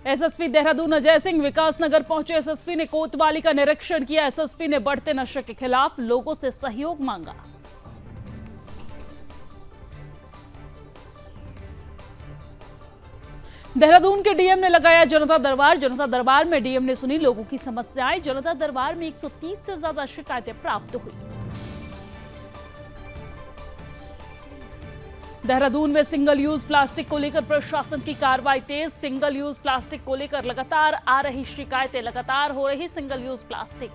SSP Dehradun Ajay Singh विकास नगर पहुंचे। SSP ने कोतवाली का निरीक्षण किया। एसएसपी ने बढ़ते नशे के खिलाफ लोगों से सहयोग मांगा। देहरादून के डीएम ने लगाया जनता दरबार। जनता दरबार में डीएम ने सुनी लोगों की समस्याएं। जनता दरबार में 130 से ज्यादा शिकायतें प्राप्त हुई। देहरादून में सिंगल यूज प्लास्टिक को लेकर प्रशासन की कार्रवाई तेज। सिंगल यूज प्लास्टिक को लेकर लगातार आ रही शिकायतें, लगातार हो रही सिंगल यूज प्लास्टिक।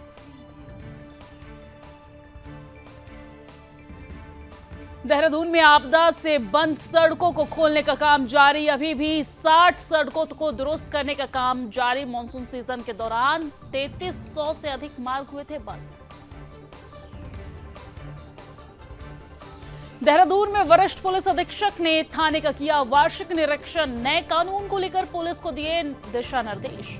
देहरादून में आपदा से बंद सड़कों को खोलने का काम जारी। अभी भी 60 सड़कों को दुरुस्त करने का काम जारी। मानसून सीजन के दौरान 3300 से अधिक मार्ग हुए थे बंद। देहरादून में वरिष्ठ पुलिस अधीक्षक ने थाने का किया वार्षिक निरीक्षण। नए कानून को लेकर पुलिस को दिए दिशा निर्देश।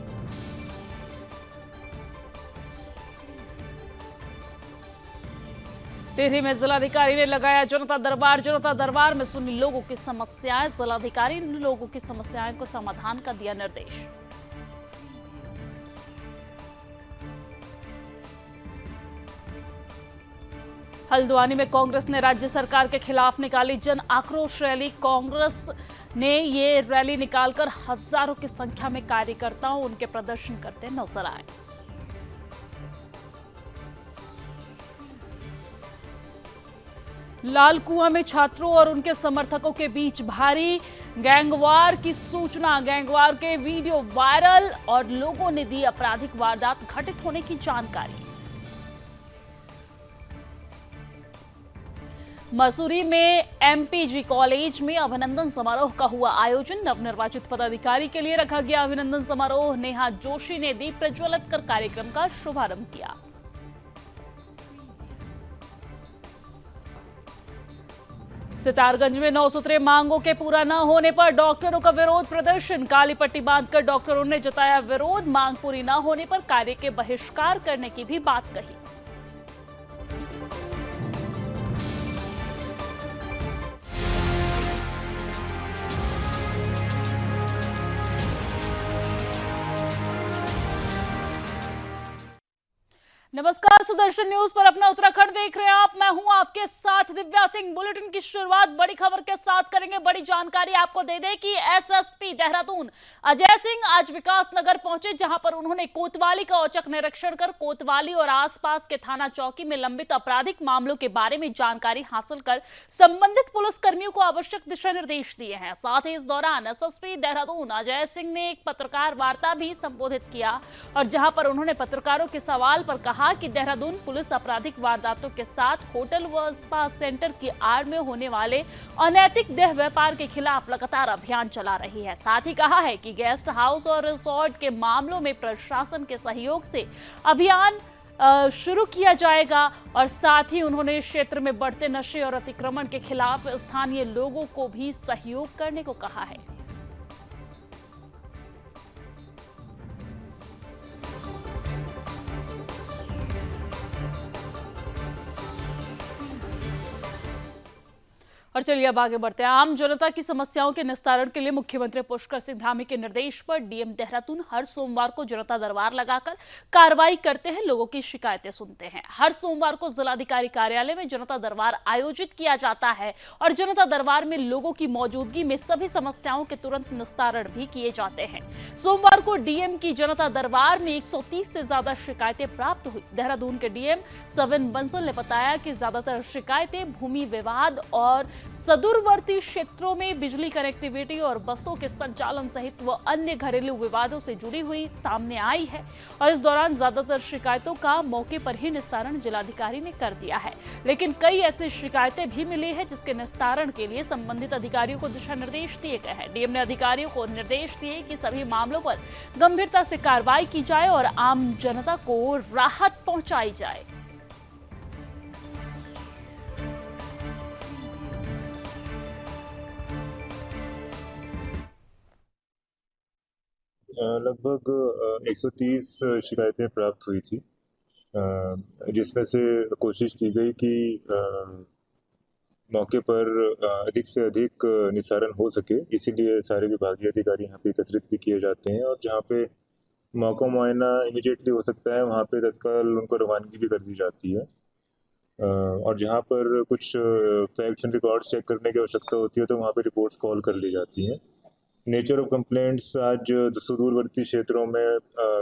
टिहरी में जिलाधिकारी ने लगाया जनता दरबार। जनता दरबार में सुनी लोगों की समस्याएं। जिलाधिकारी ने लोगों की समस्याओं को समाधान का दिया निर्देश। हल्द्वानी में कांग्रेस ने राज्य सरकार के खिलाफ निकाली जन आक्रोश रैली। कांग्रेस ने ये रैली निकालकर हजारों की संख्या में कार्यकर्ताओं उनके प्रदर्शन करते नजर आए। लाल कुआं में छात्रों और उनके समर्थकों के बीच भारी गैंगवार की सूचना। गैंगवार के वीडियो वायरल और लोगों ने दी आपराधिक वारदात घटित होने की जानकारी। मसूरी में एमपीजी कॉलेज में अभिनंदन समारोह का हुआ आयोजन। नवनिर्वाचित पदाधिकारी के लिए रखा गया अभिनंदन समारोह। नेहा जोशी ने दीप प्रज्वलित कर कार्यक्रम का शुभारंभ किया। सितारगंज में 9 सूत्रीय मांगों के पूरा न होने पर डॉक्टरों का विरोध प्रदर्शन। काली पट्टी बांधकर डॉक्टरों ने जताया विरोध। मांग पूरी न होने पर कार्य के बहिष्कार करने की भी बात कही। नमस्कार, सुदर्शन न्यूज पर अपना उत्तराखंड देख रहे हैं आप। मैं हूं आपके साथ दिव्या सिंह। बुलेटिन की शुरुआत बड़ी खबर के साथ करेंगे। बड़ी जानकारी आपको दे दें कि एसएसपी देहरादून अजय सिंह आज विकास नगर पहुंचे, जहां पर उन्होंने कोतवाली का औचक निरीक्षण कर कोतवाली और आसपास के थाना चौकी में लंबित आपराधिक मामलों के बारे में जानकारी हासिल कर संबंधित पुलिस कर्मियों को आवश्यक दिशा निर्देश दिए हैं। साथ ही इस दौरान एसएसपी देहरादून अजय सिंह ने एक पत्रकार वार्ता भी संबोधित किया और जहां पर उन्होंने पत्रकारों के सवाल पर कहा कि देहरादून पुलिस आपराधिक वारदातों के साथ होटल व स्पा सेंटर की आड़ में होने वाले अनैतिक देह व्यापार के खिलाफ लगातार अभियान चला रही है। साथ ही कहा है कि गेस्ट हाउस और रिसोर्ट के मामलों में प्रशासन के सहयोग से अभियान शुरू किया जाएगा। और साथ ही उन्होंने क्षेत्र में बढ़ते नशे और अतिक्रमण के खिलाफ स्थानीय लोगों को भी सहयोग करने को कहा है। और चलिए अब आगे बढ़ते हैं। आम जनता की समस्याओं के निस्तारण के लिए मुख्यमंत्री पुष्कर सिंह धामी के निर्देश पर डीएम देहरादून हर सोमवार को जनता दरबार लगाकर कार्रवाई करते हैं, लोगों की शिकायतें सुनते हैं। हर सोमवार को जिलाधिकारी कार्यालय में जनता दरबार आयोजित किया जाता है और जनता दरबार में लोगों की मौजूदगी में सभी समस्याओं के तुरंत निस्तारण भी किए जाते हैं। सोमवार को डीएम की जनता दरबार में 130 से ज्यादा शिकायतें प्राप्त हुई। देहरादून के डीएम सविन बंसल ने बताया कि ज्यादातर शिकायतें भूमि विवाद और सुदूरवर्ती क्षेत्रों में बिजली कनेक्टिविटी और बसों के संचालन सहित व अन्य घरेलू विवादों से जुड़ी हुई सामने आई है। और इस दौरान ज्यादातर शिकायतों का मौके पर ही निस्तारण जिलाधिकारी ने कर दिया है, लेकिन कई ऐसी शिकायतें भी मिली है जिसके निस्तारण के लिए संबंधित अधिकारियों को दिशा निर्देश दिए गए हैं। डीएम ने अधिकारियों को निर्देश दिए कि सभी मामलों पर गंभीरता से कार्रवाई की जाए और आम जनता को राहत पहुंचाई जाए। लगभग 130 शिकायतें प्राप्त हुई थी, जिसमें से कोशिश की गई कि मौके पर अधिक से अधिक निस्तारण हो सके, इसीलिए सारे विभागीय अधिकारी यहाँ पे एकत्रित भी किए जाते हैं और जहाँ पे मौका मुआयना इमीडिएटली हो सकता है वहाँ पे तत्काल उनको रवानगी भी कर दी जाती है। और जहाँ पर कुछ फैक्ट्स एंड रिकॉर्ड्स चेक करने की आवश्यकता होती है तो वहाँ पे रिपोर्ट्स कॉल कर ली जाती हैं। नेचर ऑफ कंप्लेंट्स आज सुदूरवर्ती क्षेत्रों में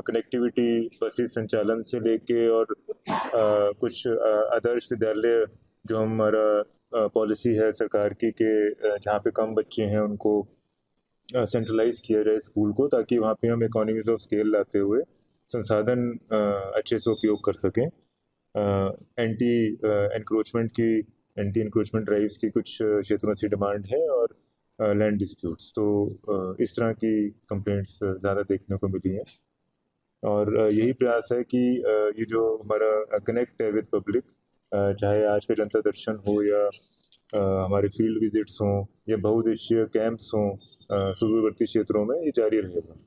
कनेक्टिविटी बसेस संचालन से लेके और कुछ आदर्श विद्यालय जो हमारा पॉलिसी है सरकार की कि जहाँ पे कम बच्चे हैं उनको सेंट्रलाइज किया जाए स्कूल को, ताकि वहाँ पे हम इकोनॉमीज ऑफ स्केल लाते हुए संसाधन अच्छे से उपयोग कर सकें। एंटी इंक्रोचमेंट ड्राइव्स की कुछ क्षेत्रों से डिमांड है और लैंड डिस्प्यूट्स, तो इस तरह की कंप्लेंट्स ज़्यादा देखने को मिली हैं और यही प्रयास है कि ये जो हमारा कनेक्ट है विद पब्लिक, चाहे आज का जनता दर्शन हो या हमारे फील्ड विजिट्स हों या बहुउद्देशीय कैंप्स हों सुदूरवर्ती क्षेत्रों में, ये जारी रहेगा।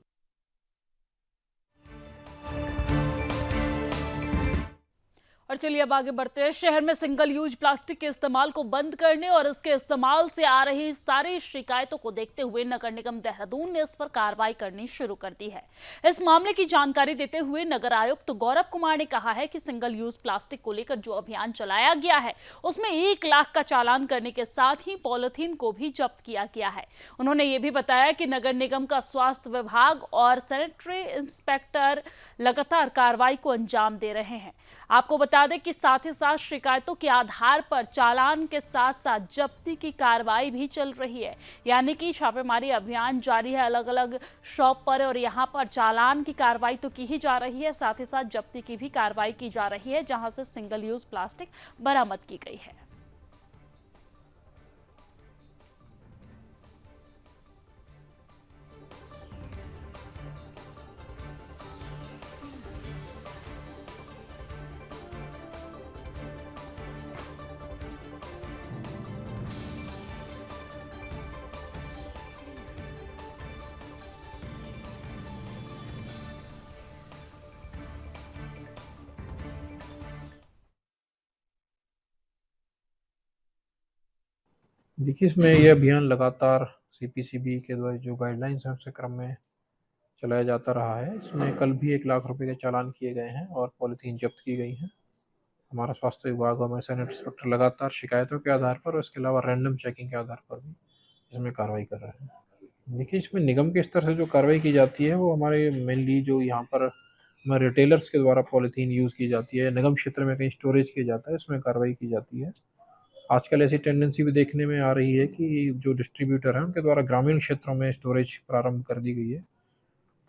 और चलिए अब आगे बढ़ते हैं। शहर में सिंगल यूज प्लास्टिक के इस्तेमाल को बंद करने और इसके इस्तेमाल से आ रही सारी शिकायतों को देखते हुए नगर निगम देहरादून ने इस पर कार्रवाई करनी शुरू कर दी है। इस मामले की जानकारी देते हुए नगर आयुक्त गौरव कुमार ने कहा है कि सिंगल यूज प्लास्टिक को लेकर जो अभियान चलाया गया है उसमें 1 लाख का चालान करने के साथ ही पॉलिथीन को भी जब्त किया गया है। उन्होंने ये भी बताया कि नगर निगम का स्वास्थ्य विभाग और सैनिटरी इंस्पेक्टर लगातार कार्रवाई को अंजाम दे रहे हैं। आपको बता दें कि साथ ही साथ शिकायतों के आधार पर चालान के साथ साथ जब्ती की कार्रवाई भी चल रही है, यानी कि छापेमारी अभियान जारी है अलग अलग शॉप पर और यहां पर चालान की कार्रवाई तो की ही जा रही है, साथ ही साथ जब्ती की भी कार्रवाई की जा रही है जहां से सिंगल यूज प्लास्टिक बरामद की गई है। देखिए, इसमें यह अभियान लगातार सीपीसीबी के द्वारा जो गाइडलाइंस हैं उसके क्रम में चलाया जाता रहा है। इसमें कल भी 1 लाख रुपए के चालान किए गए हैं और पॉलीथीन जब्त की गई हैं। हमारा स्वास्थ्य विभाग और सैनिटरी इंस्पेक्टर लगातार शिकायतों के आधार पर और इसके अलावा रैंडम चेकिंग के आधार पर भी इसमें कार्रवाई कर रहे हैं। देखिए, इसमें निगम के स्तर से जो कार्रवाई की जाती है वो हमारे मेनली जो यहाँ पर हमारे रिटेलर्स के द्वारा पॉलीथीन यूज़ की जाती है, निगम क्षेत्र में कहीं स्टोरेज किया जाता है, उसमें कार्रवाई की जाती है। आजकल ऐसी टेंडेंसी भी देखने में आ रही है कि जो डिस्ट्रीब्यूटर हैं उनके द्वारा ग्रामीण क्षेत्रों में स्टोरेज प्रारंभ कर दी गई है,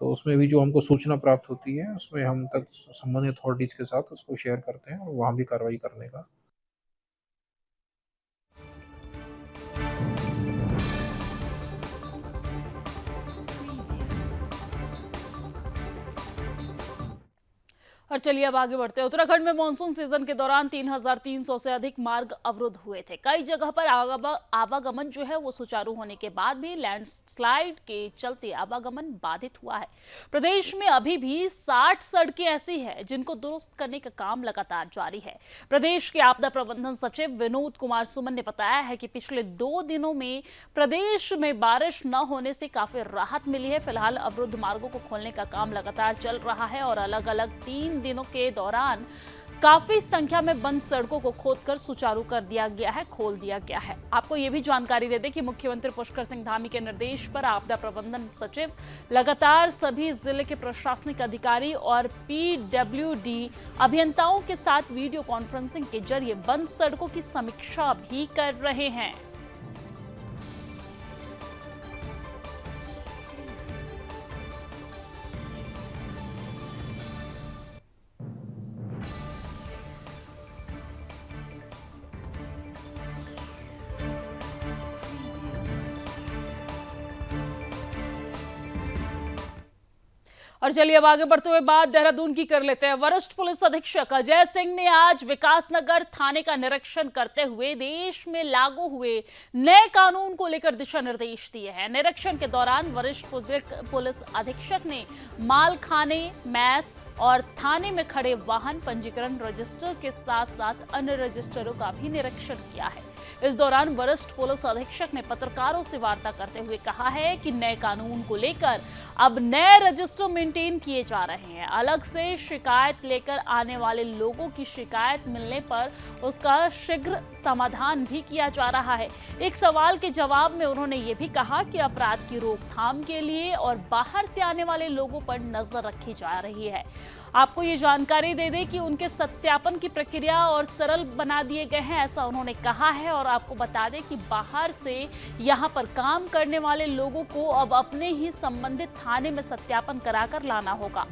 तो उसमें भी जो हमको सूचना प्राप्त होती है उसमें हम तक संबंधित अथॉरिटीज़ के साथ उसको शेयर करते हैं और वहाँ भी कार्रवाई करने का। और चलिए अब आगे बढ़ते हैं। उत्तराखंड में मानसून सीजन के दौरान 3,300 से अधिक मार्ग अवरुद्ध हुए थे। कई जगह पर आवागमन जो है वो सुचारू होने के बाद भी लैंडस्लाइड के चलते आवागमन बाधित हुआ है। प्रदेश में अभी भी 60 सड़कें ऐसी हैं जिनको दुरुस्त करने का काम लगातार जारी है। प्रदेश के आपदा प्रबंधन सचिव विनोद कुमार सुमन ने बताया है कि पिछले 2 दिनों में प्रदेश में बारिश न होने से काफी राहत मिली है। फिलहाल अवरुद्ध मार्गों को खोलने का काम लगातार चल रहा है और अलग अलग 3 दिनों के दौरान काफी संख्या में बंद सड़कों को खोदकर सुचारू कर दिया गया है, खोल दिया गया है। आपको यह भी जानकारी दे दें कि मुख्यमंत्री पुष्कर सिंह धामी के निर्देश पर आपदा प्रबंधन सचिव लगातार सभी जिले के प्रशासनिक अधिकारी और पीडब्ल्यूडी अभियंताओं के साथ वीडियो कॉन्फ्रेंसिंग के जरिए बंद सड़कों की समीक्षा भी कर रहे हैं। और चलिए अब आगे बढ़ते हुए बात देहरादून की कर लेते हैं। वरिष्ठ पुलिस अधीक्षक अजय सिंह ने आज विकासनगर थाने का निरीक्षण करते हुए देश में लागू हुए नए कानून को लेकर दिशा निर्देश दिए हैं। निरीक्षण के दौरान वरिष्ठ पुलिस अधीक्षक ने मालखाने, मैस, और थाने में खड़े वाहन पंजीकरण रजिस्टर के साथ साथ अन्य रजिस्टरों का भी निरीक्षण किया है। इस दौरान वरिष्ठ पुलिस अधीक्षक ने पत्रकारों से वार्ता करते हुए कहा है कि नए कानून को लेकर अब नए रजिस्टर मेंटेन किए जा रहे हैं। अलग से शिकायत लेकर आने वाले लोगों की शिकायत मिलने पर उसका शीघ्र समाधान भी किया जा रहा है। एक सवाल के जवाब में उन्होंने ये भी कहा कि अपराध की रोकथाम के लिए और बाहर से आने वाले लोगों पर नजर रखी जा रही है। आपको ये जानकारी दे दें कि उनके सत्यापन की प्रक्रिया और सरल बना दिए गए हैं, ऐसा उन्होंने कहा है। और आपको बता दें कि बाहर से यहां पर काम करने वाले लोगों को अब अपने ही संबंधित थाने में सत्यापन कराकर लाना होगा।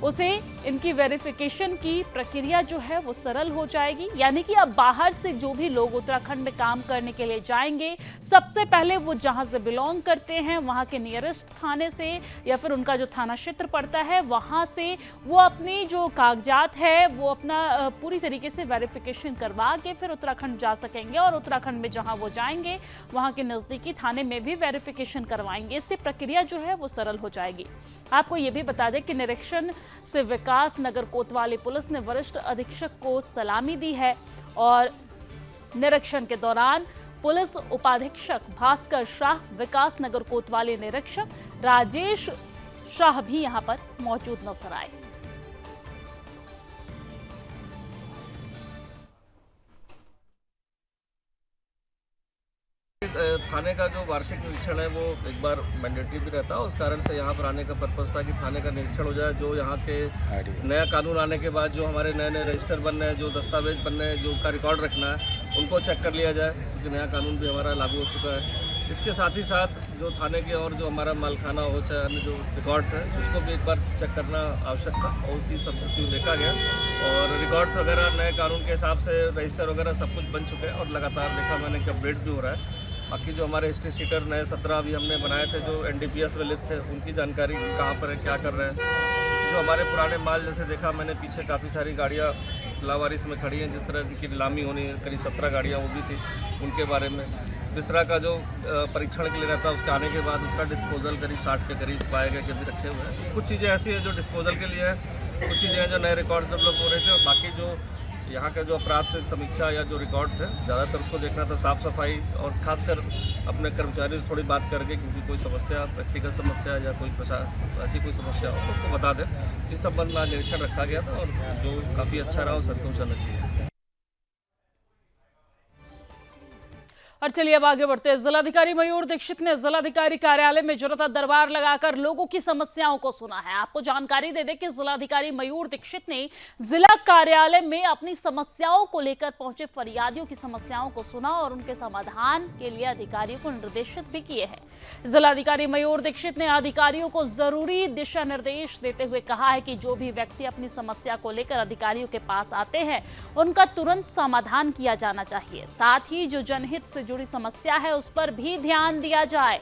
उसे इनकी वेरिफिकेशन की प्रक्रिया जो है वो सरल हो जाएगी। यानी कि अब बाहर से जो भी लोग उत्तराखंड में काम करने के लिए जाएंगे, सबसे पहले वो जहां से बिलोंग करते हैं वहां के नियरेस्ट थाने से या फिर उनका जो थाना क्षेत्र पड़ता है वहां से वो अपनी जो कागजात है वो अपना पूरी तरीके से वेरिफिकेशन करवा के फिर उत्तराखंड जा सकेंगे। और उत्तराखंड में जहां वो जाएंगे वहां के नजदीकी थाने में भी वेरिफिकेशन करवाएंगे। इससे प्रक्रिया जो है वो सरल हो जाएगी। आपको ये भी बता दें कि निरीक्षण से विकास नगर कोतवाली पुलिस ने वरिष्ठ अधीक्षक को सलामी दी है और निरीक्षण के दौरान पुलिस उपाधीक्षक भास्कर शाह, विकास नगर कोतवाली निरीक्षक राजेश शाह भी यहां पर मौजूद नजर आए। थाने का जो वार्षिक निरीक्षण है वो एक बार मैंडेटरी भी रहता है। उस कारण से यहाँ पर आने का पर्पज़ था कि थाने का निरीक्षण हो जाए। जो यहाँ के नया कानून आने के बाद जो हमारे नए नए रजिस्टर बनने हैं, जो दस्तावेज बनने हैं, जो का रिकॉर्ड रखना है, उनको चेक कर लिया जाए, क्योंकि नया कानून भी हमारा लागू हो चुका है। इसके साथ ही साथ जो थाने के और जो हमारा मालखाना हो चाहे अन्य जो रिकॉर्ड्स हैं उसको भी एक बार चेक करना आवश्यक था और उसी सब कुछ देखा गया। और रिकॉर्ड्स वगैरह नए कानून के हिसाब से रजिस्टर वगैरह सब कुछ बन चुके हैं और लगातार देखा मैंने कि अपडेट भी हो रहा है। बाकी जो हमारे हिस्ट्री सीटर नए 17 अभी हमने बनाए थे जो NDPS वाले थे, उनकी जानकारी कहाँ पर है, क्या कर रहे हैं। जो हमारे पुराने माल जैसे देखा मैंने पीछे काफ़ी सारी गाड़ियाँ लावारिस में खड़ी हैं, जिस तरह की नीलामी होनी है, करीब 17 गाड़ियाँ वो भी थी, उनके बारे में। बिसरा का जो परीक्षण के लिए रहता है उसके आने के बाद उसका डिस्पोजल करीब 60 के करीब पाए गए कि अभी रखे हुए हैं। कुछ चीज़ें ऐसी हैं जो डिस्पोजल के लिए है, कुछ चीज़ें हैं जो नए रिकॉर्ड्स डेवलप हो रहे थे। और बाकी जो यहाँ का जो अपराध से समीक्षा या जो रिकॉर्ड्स है ज़्यादातर उसको देखना था, साफ़ सफाई और खासकर अपने कर्मचारियों से थोड़ी बात करके, क्योंकि कोई समस्या, व्यक्तिगत समस्या या कोई ऐसी कोई समस्या हो तो उसको बता दें। इस संबंध में निरीक्षण रखा गया था और जो काफ़ी अच्छा रहा और संतोषजनक भी है। और चलिए अब आगे बढ़ते हैं। जिलाधिकारी मयूर दीक्षित ने जिलाधिकारी कार्यालय में जनता दरबार लगाकर लोगों की समस्याओं को सुना है। आपको जानकारी दे दें कि जिलाधिकारी मयूर दीक्षित ने जिला कार्यालय में अपनी समस्याओं को लेकर पहुंचे फरियादियों की समस्याओं को सुना और उनके समाधान के लिए अधिकारियों को निर्देशित भी किए हैं। जिलाधिकारी मयूर दीक्षित ने अधिकारियों को जरूरी दिशा निर्देश देते हुए कहा है कि जो भी व्यक्ति अपनी समस्या को लेकर अधिकारियों के पास आते हैं उनका तुरंत समाधान किया जाना चाहिए। साथ ही जो जनहित से जुड़ी समस्या है उस पर भी ध्यान दिया जाए।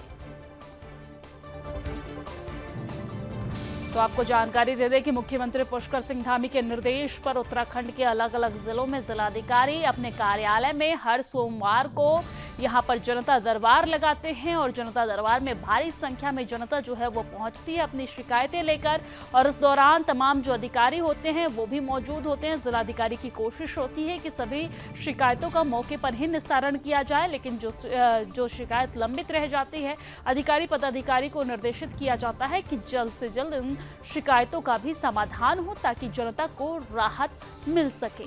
तो आपको जानकारी दे दें कि मुख्यमंत्री पुष्कर सिंह धामी के निर्देश पर उत्तराखंड के अलग अलग जिलों में जिलाधिकारी अपने कार्यालय में हर सोमवार को यहां पर जनता दरबार लगाते हैं और जनता दरबार में भारी संख्या में जनता जो है वो पहुंचती है अपनी शिकायतें लेकर। और इस दौरान तमाम जो अधिकारी होते हैं वो भी मौजूद होते हैं। जिलाधिकारी की कोशिश होती है कि सभी शिकायतों का मौके पर ही निस्तारण किया जाए, लेकिन जो शिकायत लंबित रह जाती है अधिकारी पदाधिकारी को निर्देशित किया जाता है कि जल्द से जल्द इन शिकायतों का भी समाधान हो ताकि जनता को राहत मिल सके।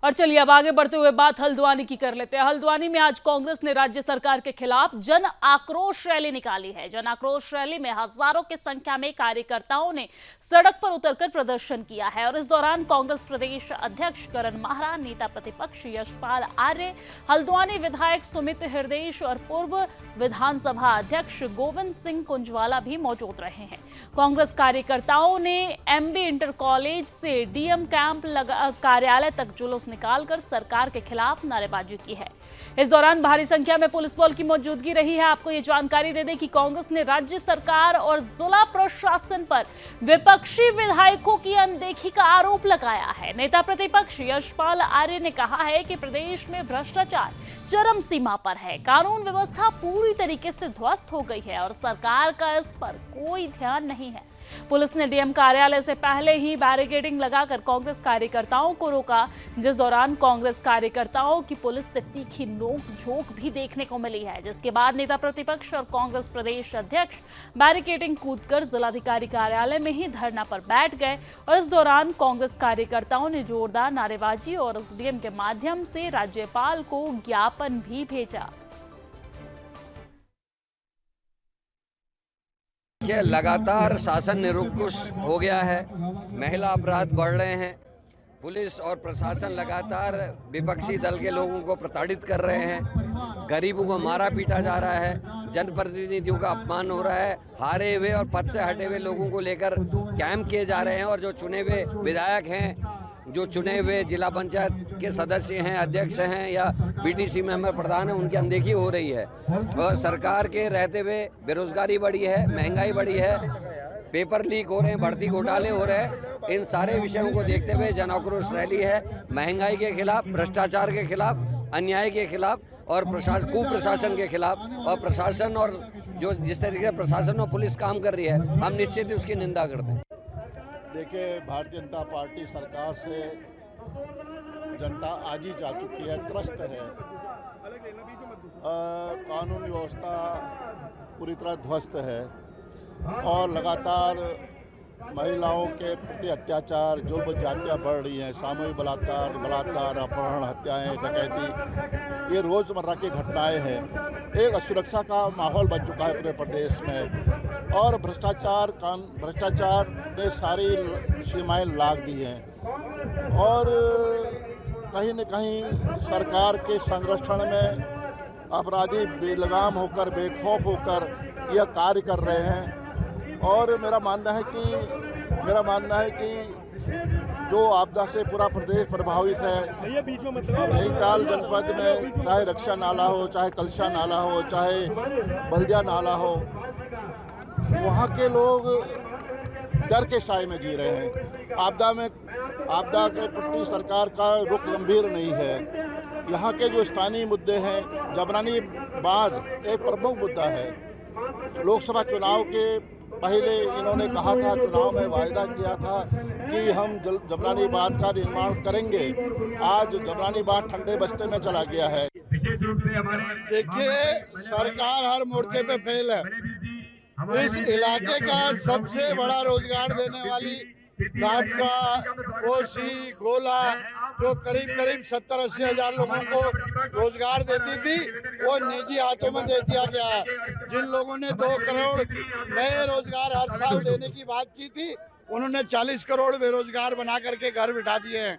और चलिए अब आगे बढ़ते हुए बात हल्द्वानी की कर लेते हैं। हल्द्वानी में आज कांग्रेस ने राज्य सरकार के खिलाफ जन आक्रोश रैली निकाली है। जन आक्रोश रैली में हजारों की संख्या में कार्यकर्ताओं ने सड़क पर उतरकर प्रदर्शन किया है और इस दौरान कांग्रेस प्रदेश अध्यक्ष करण माहरा, नेता प्रतिपक्ष यशपाल आर्य, हल्द्वानी विधायक सुमित हृदयेश और पूर्व विधानसभा अध्यक्ष गोविंद सिंह कुंजवाला भी मौजूद रहे हैं। कांग्रेस कार्यकर्ताओं ने MB इंटर कॉलेज से DM कैंप कार्यालय तक जुलूस निकालकर सरकार के खिलाफ नारेबाजी की है। इस दौरान भारी संख्या में पुलिस बल की मौजूदगी रही है। आपको ये जानकारी दे दें कि कांग्रेस ने राज्य सरकार और जिला प्रशासन पर विपक्षी विधायकों की अनदेखी का आरोप लगाया है। नेता प्रतिपक्ष यशपाल आर्य ने कहा है कि प्रदेश में भ्रष्टाचार चरम सीमा पर है, कानून व्यवस्था पूरी तरीके से ध्वस्त हो गई है और सरकार का इस पर कोई ध्यान नहीं है। पुलिस ने डीएम कार्यालय से पहले ही बैरिकेडिंग लगाकर कांग्रेस कार्यकर्ताओं को रोका, जिस दौरान कांग्रेस कार्यकर्ताओं की पुलिस से तीखी नोक-झोंक भी देखने को मिली है, जिसके बाद नेता प्रतिपक्ष और कांग्रेस प्रदेश अध्यक्ष बैरिकेडिंग कूदकर जिलाधिकारी कार्यालय में ही धरना पर बैठ गए और इस दौरान कांग्रेस कार्यकर्ताओं ने जोरदार नारेबाजी और एसडीएम के माध्यम से राज्यपाल को ज्ञापन भी भेजा। कि लगातार शासन निरंकुश हो गया है, महिला अपराध बढ़ रहे हैं, पुलिस और प्रशासन लगातार विपक्षी दल के लोगों को प्रताड़ित कर रहे हैं, गरीबों को मारा पीटा जा रहा है, जनप्रतिनिधियों का अपमान हो रहा है, हारे हुए और पद से हटे हुए लोगों को लेकर कैंप किए जा रहे हैं और जो चुने हुए विधायक हैं, जो चुने हुए जिला पंचायत के सदस्य हैं, अध्यक्ष हैं या बीडीसी मेंबर प्रधान हैं, उनकी अनदेखी हो रही है और सरकार के रहते हुए बेरोजगारी बढ़ी है, महंगाई बढ़ी है, पेपर लीक हो रहे हैं, भर्ती घोटाले हो रहे हैं। इन सारे विषयों को देखते हुए जन आक्रोश रैली है महंगाई के खिलाफ, भ्रष्टाचार के खिलाफ, अन्याय के खिलाफ और कुप्रशासन के खिलाफ। और प्रशासन और जो जिस तरीके से प्रशासन और पुलिस काम कर रही है, हम निश्चित ही उसकी निंदा करते हैं। देखिए, भारतीय जनता पार्टी सरकार से जनता आज ही जा चुकी है, त्रस्त है। कानून व्यवस्था पूरी तरह ध्वस्त है और लगातार महिलाओं के प्रति अत्याचार, जुल्म जातियाँ बढ़ रही हैं, सामूहिक बलात्कार, अपहरण, हत्याएं, डकैती, ये रोज़मर्रा की घटनाएं हैं। एक असुरक्षा का माहौल बन चुका है पूरे प्रदेश में और भ्रष्टाचार ने सारी सीमाएं लाग दी हैं और कहीं न कहीं सरकार के संरक्षण में अपराधी बेलगाम होकर, बेखौफ होकर यह कार्य कर रहे हैं। और मेरा मानना है कि जो आपदा से पूरा प्रदेश प्रभावित है, नैनीताल जनपद में चाहे रक्षा नाला हो, चाहे कलशा नाला हो, चाहे बल्दिया नाला हो, वहाँ के लोग डर के साए में जी रहे हैं। आपदा के प्रति सरकार का रुख गंभीर नहीं है। यहाँ के जो स्थानीय मुद्दे हैं, जबरानी बांध एक प्रमुख मुद्दा है। लोकसभा चुनाव के पहले इन्होंने कहा था, चुनाव में वायदा किया था कि हम जबरानी बांध का निर्माण करेंगे। आज जबरानी बांध ठंडे बस्ते में चला गया है। देखिए, सरकार हर मोर्चे पे फेल है। इस इलाके का सबसे बड़ा रोजगार देने वाली दाबका, कोसी, गोला, जो करीब 70-80 हज़ार लोगों को रोजगार देती थी, वो निजी हाथों में दे दिया गया है। जिन लोगों ने 2 करोड़ नए रोजगार हर साल देने की बात की थी, उन्होंने 40 करोड़ बेरोजगार बना करके घर बिठा दिए हैं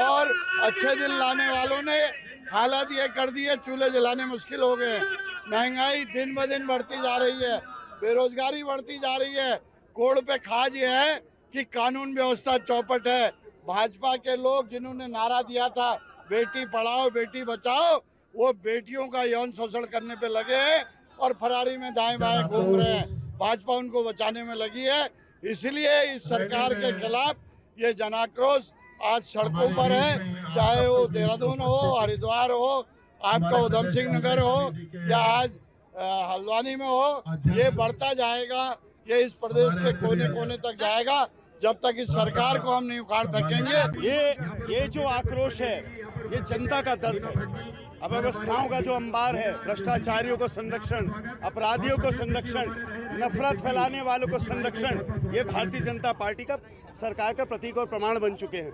और अच्छे दिन लाने वालों ने हालात ये कर दिए, चूल्हे जलाने मुश्किल हो गए। महंगाई दिन ब दिन बढ़ती जा रही है, बेरोजगारी बढ़ती जा रही है। कोड़ पे खाज ये है कि कानून व्यवस्था चौपट है। भाजपा के लोग जिन्होंने नारा दिया था बेटी पढ़ाओ बेटी बचाओ, वो बेटियों का यौन शोषण करने पे लगे हैं और फरारी में दाएं बाएं घूम रहे हैं। भाजपा उनको बचाने में लगी है। इसलिए इस सरकार के खिलाफ ये जनाक्रोश आज सड़कों पर है, चाहे वो देहरादून हो, हरिद्वार हो, आपका उधम सिंह नगर हो या आज हल्द्वानी में हो, ये बढ़ता जाएगा। ये इस प्रदेश के कोने कोने तक जाएगा जब तक इस सरकार को हम नहीं उखाड़ फेंकेंगे। ये जो आक्रोश है, ये जनता का दर्द है। अव्यवस्थाओं का जो अंबार है, भ्रष्टाचारियों को संरक्षण, अपराधियों को संरक्षण, नफरत फैलाने वालों को संरक्षण, ये भारतीय जनता पार्टी का सरकार का प्रतीक और प्रमाण बन चुके हैं।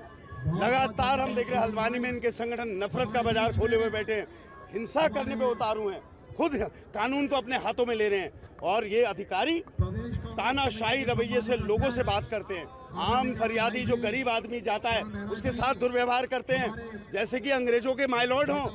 लगातार हम देख रहे हैं हल्द्वानी में इनके संगठन नफरत का बाजार खोले हुए बैठे हैं, हिंसा करने पे उतारू हैं, खुद कानून को अपने हाथों में ले रहे हैं और ये अधिकारी तानाशाही रवैये से लोगों से बात करते हैं। आम फरियादी जो गरीब आदमी जाता है उसके साथ दुर्व्यवहार करते हैं, जैसे कि अंग्रेजों के माय लॉर्ड हों।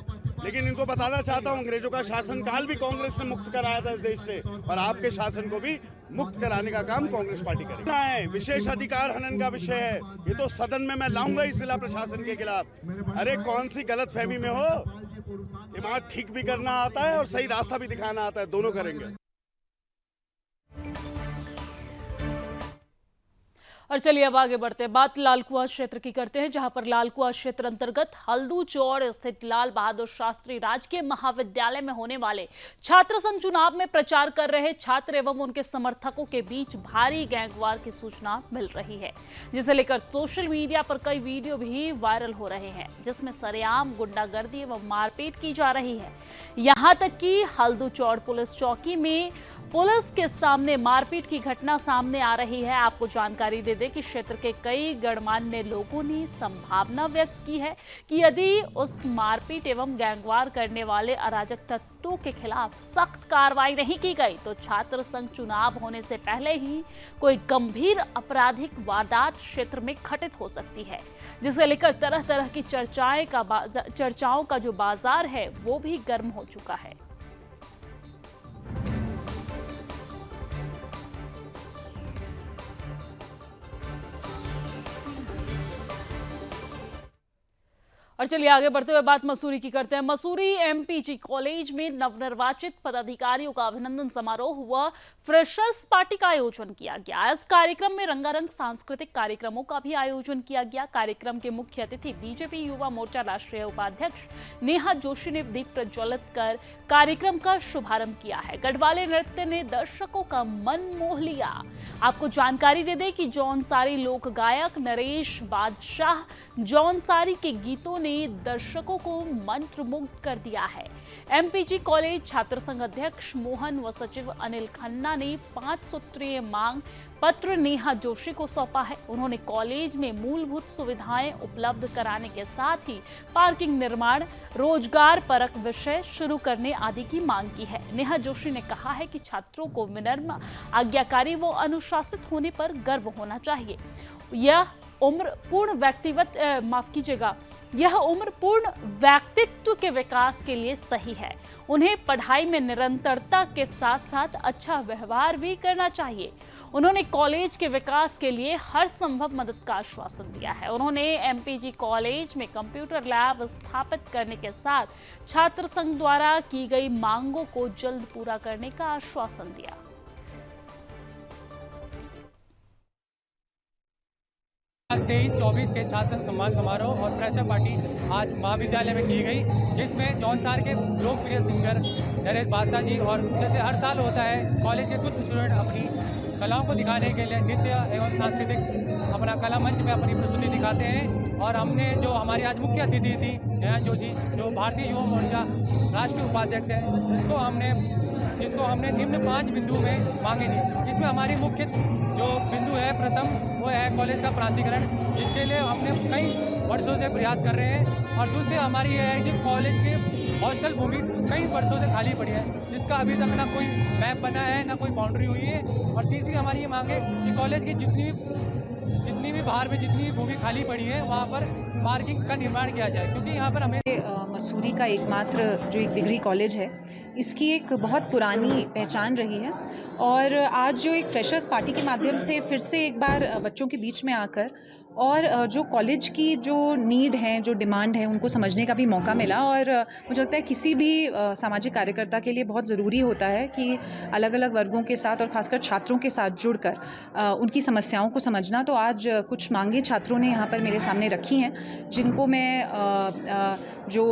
लेकिन इनको बताना चाहता हूँ, अंग्रेजों का शासनकाल भी कांग्रेस ने मुक्त कराया था इस देश से और आपके शासन को भी मुक्त कराने का काम कांग्रेस पार्टी करेगी। विशेष अधिकार हनन का विषय है, ये तो सदन में मैं लाऊंगा इस जिला प्रशासन के खिलाफ। अरे कौन सी गलत फहमी में हो, दिमाग ठीक भी करना आता है और सही रास्ता भी दिखाना आता है, दोनों करेंगे। और चलिए अब आगे बढ़ते हैं, बात लाल कुआं क्षेत्र की करते हैं, जहां पर लाल कुआं क्षेत्र अंतर्गत हल्दू चौड़ स्थित लाल बहादुर शास्त्री राजकीय महाविद्यालय में होने वाले छात्र संघ चुनाव में प्रचार कर रहे छात्र एवं उनके समर्थकों के बीच भारी गैंगवार की सूचना मिल रही है, जिसे लेकर सोशल मीडिया पर कई वीडियो भी वायरल हो रहे हैं, जिसमें सरेआम गुंडागर्दी एवं मारपीट की जा रही है। यहां तक कि हल्दू चौड़ पुलिस चौकी में पुलिस के सामने मारपीट की घटना सामने आ रही है। आपको जानकारी दे दें कि क्षेत्र के कई गणमान्य लोगों ने संभावना व्यक्त की है कि यदि उस मारपीट एवं गैंगवार करने वाले अराजक तत्वों के खिलाफ सख्त कार्रवाई नहीं की गई तो छात्र संघ चुनाव होने से पहले ही कोई गंभीर आपराधिक वारदात क्षेत्र में घटित हो सकती है, जिसे लेकर तरह तरह की चर्चाओं का जो बाजार है वो भी गर्म हो चुका है। और चलिए आगे बढ़ते हुए बात मसूरी की करते हैं। मसूरी एमपीजी कॉलेज में नवनिर्वाचित पदाधिकारियों का अभिनंदन समारोह हुआ, फ्रेशर्स पार्टी का आयोजन किया गया। इस कार्यक्रम में रंगारंग सांस्कृतिक कार्यक्रमों का भी आयोजन किया गया। कार्यक्रम के मुख्य अतिथि बीजेपी युवा मोर्चा राष्ट्रीय उपाध्यक्ष नेहा जोशी ने दीप प्रज्वलित कर कार्यक्रम का शुभारंभ किया है। गढ़वाले नृत्य ने दर्शकों का मन मोह लिया। आपको जानकारी दे दें कि जौनसारी लोक गायक नरेश बादशाह जौनसारी के गीतों ने दर्शकों को मंत्रमुग्ध कर दिया है। एमपीजी कॉलेज छात्र संघ अध्यक्ष मोहन व सचिव अनिल खन्ना ने 5 सूत्रीय मांग पत्र नेहा जोशी को सौंपा है। उन्होंने कॉलेज में मूलभूत सुविधाएं उपलब्ध कराने के साथ ही पार्किंग निर्माण, रोजगार परक विषय शुरू करने आदि की मांग की है। नेहा जोशी ने कहा है कि छात्रों को विनम्र, आज्ञाकारी व अनुशासित होने पर गर्व होना चाहिए। यह उम्र पूर्ण व्यक्तित्व के विकास के लिए सही है। उन्हें पढ़ाई में निरंतरता के साथ साथ अच्छा व्यवहार भी करना चाहिए। उन्होंने कॉलेज के विकास के लिए हर संभव मदद का आश्वासन दिया है। उन्होंने एमपीजी कॉलेज में कंप्यूटर लैब स्थापित करने के साथ छात्र संघ द्वारा की गई मांगों को जल्द पूरा करने का आश्वासन दिया। 23-24 के छात्र संघ सम्मान समारोह और फ्रेशर पार्टी आज महाविद्यालय में की गई, जिसमें जौनसार के लोकप्रिय सिंगर नरेश बादशाह जी और जैसे हर साल होता है कॉलेज के कुछ स्टूडेंट अपनी कलाओं को दिखाने के लिए नृत्य एवं सांस्कृतिक अपना कला मंच में अपनी प्रस्तुति दिखाते हैं। और हमने जो हमारी आज मुख्य अतिथि थी नेहा जोशी, जो भारतीय युवा मोर्चा राष्ट्रीय उपाध्यक्ष है, जिसको हमने निम्न 5 बिंदु में मांगे थी। इसमें हमारी मुख्य जो बिंदु है प्रथम वो है कॉलेज का प्रांतीकरण, जिसके लिए हमने कई वर्षों से प्रयास कर रहे हैं। और दूसरी हमारी यह है कि कॉलेज के हॉस्टल भूमि कई वर्षों से खाली पड़ी है, जिसका अभी तक ना कोई मैप बना है ना कोई बाउंड्री हुई है। और तीसरी हमारी ये मांग है कि कॉलेज की जितनी भी बाहर में जितनी भूमि खाली पड़ी है वहाँ पर पार्किंग का निर्माण किया जाए, क्योंकि यहाँ पर हमें मसूरी का एकमात्र जो एक डिग्री कॉलेज है, इसकी एक बहुत पुरानी पहचान रही है। और आज जो एक फ्रेशर्स पार्टी के माध्यम से फिर से एक बार बच्चों के बीच में आकर और जो कॉलेज की जो नीड है, जो डिमांड है, उनको समझने का भी मौका मिला। और मुझे लगता है किसी भी सामाजिक कार्यकर्ता के लिए बहुत ज़रूरी होता है कि अलग अलग वर्गों के साथ और ख़ासकर छात्रों के साथ जुड़कर उनकी समस्याओं को समझना। तो आज कुछ मांगे छात्रों ने यहाँ पर मेरे सामने रखी हैं, जिनको मैं जो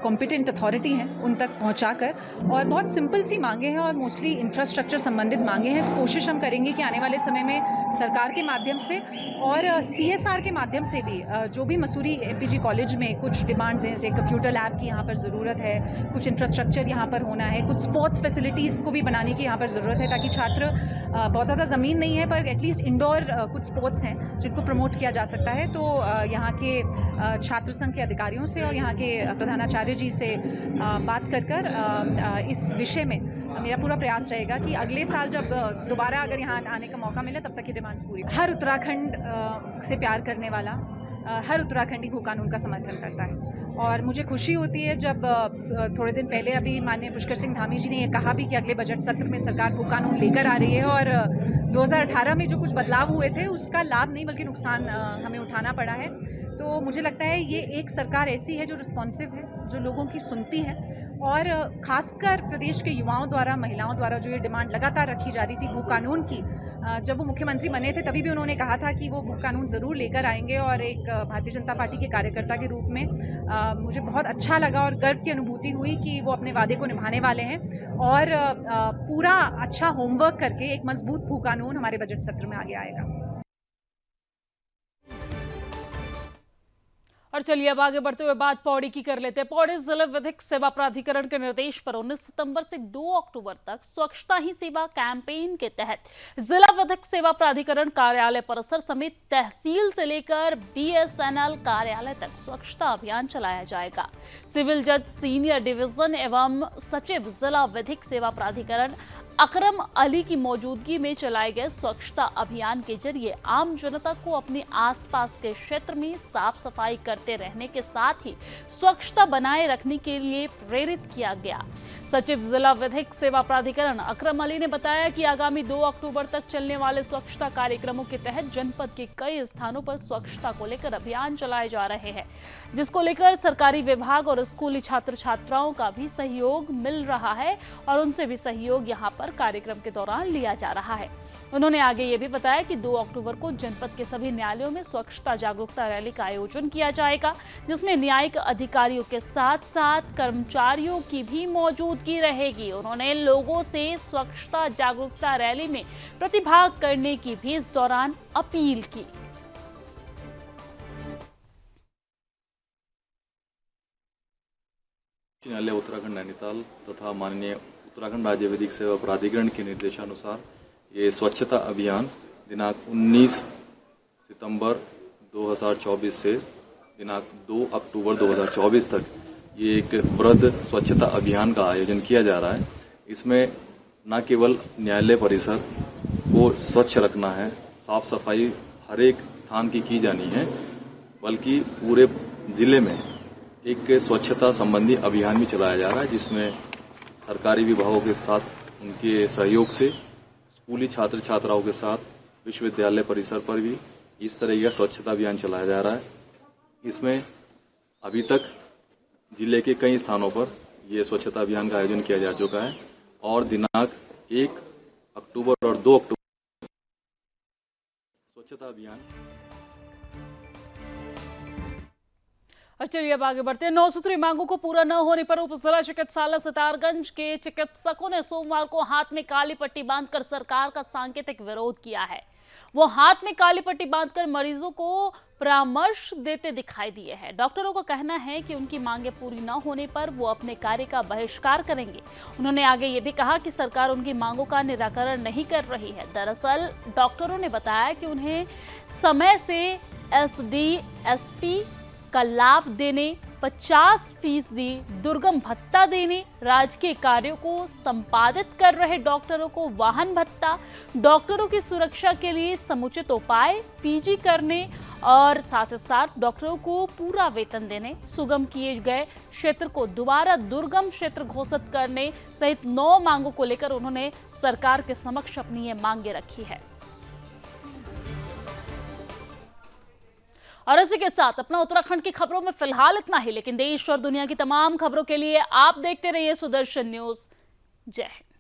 कॉम्पिटेंट अथॉरिटी हैं उन तक पहुँचाकर, और बहुत सिंपल सी मांगे हैं और मोस्टली इंफ्रास्ट्रक्चर संबंधित मांगे हैं। तो कोशिश हम करेंगे कि आने वाले समय में सरकार के माध्यम से और CSR के माध्यम से भी जो भी मसूरी एमपीजी कॉलेज में कुछ डिमांड्स हैं, जैसे कंप्यूटर लैब की यहाँ पर ज़रूरत है, कुछ इंफ्रास्ट्रक्चर यहाँ पर होना है, कुछ स्पोर्ट्स फैसिलिटीज़ को भी बनाने की यहाँ पर ज़रूरत है, ताकि छात्र बहुत ज़्यादा ज़मीन नहीं है पर एटलीस्ट इंडोर कुछ स्पोर्ट्स हैं जिनको प्रमोट किया जा सकता है। तो यहाँ के छात्र संघ के अधिकारियों से और यहाँ के प्रधानाचार्य जी से बात कर इस विषय में मेरा पूरा प्रयास रहेगा कि अगले साल जब दोबारा अगर यहाँ आने का मौका मिले तब तक ये डिमांड्स पूरी। हर उत्तराखंड से प्यार करने वाला हर उत्तराखंडी भू कानून का समर्थन करता है। और मुझे खुशी होती है जब थोड़े दिन पहले अभी माननीय पुष्कर सिंह धामी जी ने ये कहा भी कि अगले बजट सत्र में सरकार भू कानून लेकर आ रही है। और 2018 में जो कुछ बदलाव हुए थे उसका लाभ नहीं बल्कि नुकसान हमें उठाना पड़ा है। तो मुझे लगता है ये एक सरकार ऐसी है जो रिस्पॉन्सिव है, जो लोगों की सुनती है, और खासकर प्रदेश के युवाओं द्वारा, महिलाओं द्वारा जो ये डिमांड लगातार रखी जा रही थी भू कानून की, जब वो मुख्यमंत्री बने थे तभी भी उन्होंने कहा था कि वो भू कानून ज़रूर लेकर आएंगे, और एक भारतीय जनता पार्टी के कार्यकर्ता के रूप में मुझे बहुत अच्छा लगा और गर्व की अनुभूति हुई कि वो अपने वादे को निभाने वाले हैं और पूरा अच्छा होमवर्क करके एक मजबूत भू कानून हमारे बजट सत्र में आगे आएगा। और चलिए अब आगे बढ़ते हुए बात पौड़ी की कर लेते हैं। पौड़ी जिला विधिक सेवा प्राधिकरण के निर्देश पर 19 सितंबर से 2 अक्टूबर तक स्वच्छता ही सेवा कैंपेन के तहत जिला विधिक सेवा प्राधिकरण कार्यालय परिसर समेत तहसील से लेकर BSNL कार्यालय तक स्वच्छता अभियान चलाया जाएगा। सिविल जज सीनियर डिवीजन एवं सचिव जिला विधिक सेवा प्राधिकरण अकरम अली की मौजूदगी में चलाए गए स्वच्छता अभियान के जरिए आम जनता को अपने आसपास के क्षेत्र में साफ सफाई करते रहने के साथ ही स्वच्छता बनाए रखने के लिए प्रेरित किया गया। सचिव जिला विधिक सेवा प्राधिकरण अकरम अली ने बताया कि आगामी 2 अक्टूबर तक चलने वाले स्वच्छता कार्यक्रमों के तहत जनपद के कई स्थानों पर स्वच्छता को लेकर अभियान चलाए जा रहे हैं, जिसको लेकर सरकारी विभाग और स्कूली छात्र छात्राओं का भी सहयोग मिल रहा है और उनसे भी सहयोग यहां पर कार्यक्रम के दौरान लिया जा रहा है। उन्होंने आगे ये भी बताया कि 2 अक्टूबर को जनपद के सभी न्यायालयों में स्वच्छता जागरूकता रैली का आयोजन किया जाएगा, जिसमें न्यायिक अधिकारियों के साथ साथ कर्मचारियों की भी मौजूदगी रहेगी। उन्होंने लोगों से स्वच्छता जागरूकता रैली में प्रतिभाग करने की भी इस दौरान अपील की। न्यायालय उत्तराखंड नैनीताल तथा माननीय उत्तराखंड राज्य विधिक सेवा प्राधिकरण के निर्देशानुसार ये स्वच्छता अभियान दिनांक 19 सितंबर 2024 से दिनांक 2 अक्टूबर 2024 तक ये एक वृहद स्वच्छता अभियान का आयोजन किया जा रहा है। इसमें न केवल न्यायालय परिसर को स्वच्छ रखना है, साफ सफाई हर एक स्थान की जानी है, बल्कि पूरे जिले में एक स्वच्छता संबंधी अभियान भी चलाया जा रहा है, जिसमें सरकारी विभागों के साथ उनके सहयोग से स्कूली छात्र छात्राओं के साथ विश्वविद्यालय परिसर पर भी इस तरह का स्वच्छता अभियान चलाया जा रहा है। इसमें अभी तक जिले के कई स्थानों पर यह स्वच्छता अभियान का आयोजन किया जा चुका है और दिनांक 1 अक्टूबर और 2 अक्टूबर स्वच्छता अभियान। और चलिए अब आगे बढ़ते हैं। 9 सूत्री मांगों को पूरा न होने पर उप जिला चिकित्सालय सितारगंज के चिकित्सकों ने सोमवार को हाथ में काली पट्टी बांधकर सरकार का सांकेतिक विरोध किया है। वो हाथ में काली पट्टी बांधकर मरीजों को परामर्श देते दिखाई दिए हैं। डॉक्टरों का कहना है कि उनकी मांगे पूरी न होने पर वो अपने कार्य का बहिष्कार करेंगे। उन्होंने आगे ये भी कहा कि सरकार उनकी मांगों का निराकरण नहीं कर रही है। दरअसल डॉक्टरों ने बताया कि उन्हें समय से SD/SP का लाभ देने, 50% दुर्गम भत्ता देने, राजकीय कार्यों को संपादित कर रहे डॉक्टरों को वाहन भत्ता, डॉक्टरों की सुरक्षा के लिए समुचित उपाय, PG करने और साथ ही साथ डॉक्टरों को पूरा वेतन देने, सुगम किए गए क्षेत्र को दोबारा दुर्गम क्षेत्र घोषित करने सहित 9 मांगों को लेकर उन्होंने सरकार के समक्ष अपनी ये मांगे रखी है। और इसी के साथ अपना उत्तराखंड की खबरों में फिलहाल इतना ही, लेकिन देश और दुनिया की तमाम खबरों के लिए आप देखते रहिए सुदर्शन न्यूज। जय हिंद।